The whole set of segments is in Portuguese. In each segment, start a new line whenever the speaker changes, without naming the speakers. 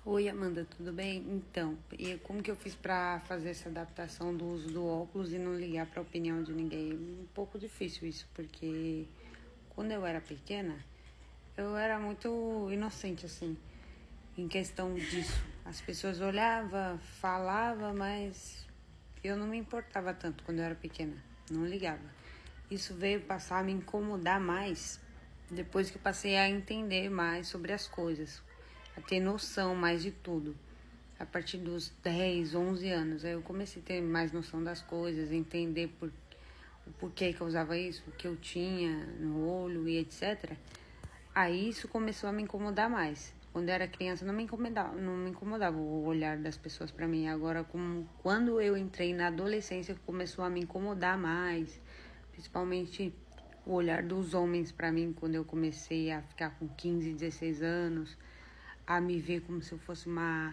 Oi, Amanda, tudo bem? Então, e como que eu fiz pra fazer essa adaptação do uso do óculos e não ligar pra opinião de ninguém? Um pouco difícil isso, porque quando eu era pequena, eu era muito inocente, assim, em questão disso. As pessoas olhavam, falavam, mas eu não me importava tanto quando eu era pequena, não ligava. Isso veio passar a me incomodar mais depois que eu passei a entender mais sobre as coisas, a ter noção mais de tudo. A partir dos 10, 11 anos, aí eu comecei a ter mais noção das coisas, entender o porquê que eu usava isso, o que eu tinha no olho e etc. Aí isso começou a me incomodar mais. Quando eu era criança não me incomodava o olhar das pessoas para mim. Agora, quando eu entrei na adolescência, começou a me incomodar mais, principalmente o olhar dos homens para mim, quando eu comecei a ficar com 15, 16 anos, a me ver como se eu fosse uma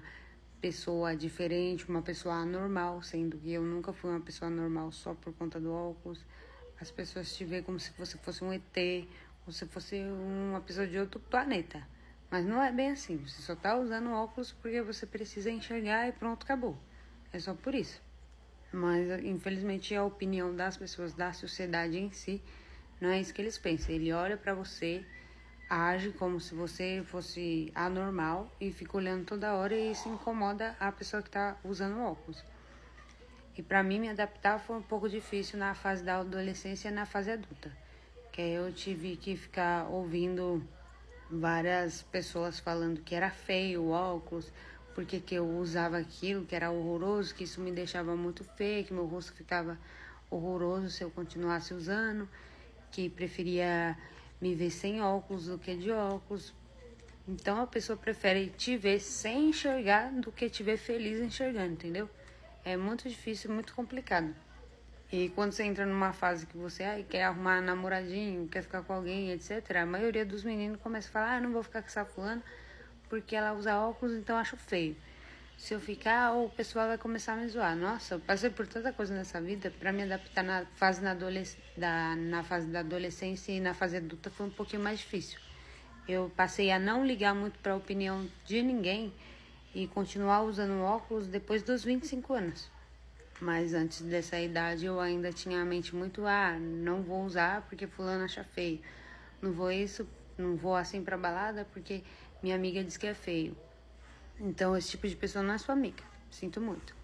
pessoa diferente, uma pessoa anormal, sendo que eu nunca fui uma pessoa normal só por conta do óculos. As pessoas te veem como se você fosse um ET, como se fosse uma pessoa de outro planeta. Mas não é bem assim. Você só tá usando óculos porque você precisa enxergar e pronto, acabou. É só por isso. Mas, infelizmente, a opinião das pessoas, da sociedade em si, não é isso que eles pensam. Ele olha pra você, age como se você fosse anormal e fica olhando toda hora e isso incomoda a pessoa que tá usando óculos. E pra mim me adaptar foi um pouco difícil na fase da adolescência e na fase adulta. Que aí eu tive que ficar ouvindo várias pessoas falando que era feio o óculos, porque que eu usava aquilo, que era horroroso, que isso me deixava muito feio, que meu rosto ficava horroroso se eu continuasse usando, que preferia me ver sem óculos do que de óculos. Então a pessoa prefere te ver sem enxergar do que te ver feliz enxergando, entendeu? É muito difícil, muito complicado. E quando você entra numa fase que você quer arrumar namoradinho, quer ficar com alguém, etc., a maioria dos meninos começa a falar, não vou ficar com essa fulana porque ela usa óculos, então eu acho feio. Se eu ficar, o pessoal vai começar a me zoar. Nossa, eu passei por tanta coisa nessa vida, pra me adaptar na fase da adolescência e na fase adulta foi um pouquinho mais difícil. Eu passei a não ligar muito pra opinião de ninguém e continuar usando óculos depois dos 25 anos. Mas antes dessa idade eu ainda tinha a mente muito, não vou usar porque fulano acha feio. Não vou isso, não vou assim pra balada porque minha amiga diz que é feio. Então esse tipo de pessoa não é sua amiga. Sinto muito.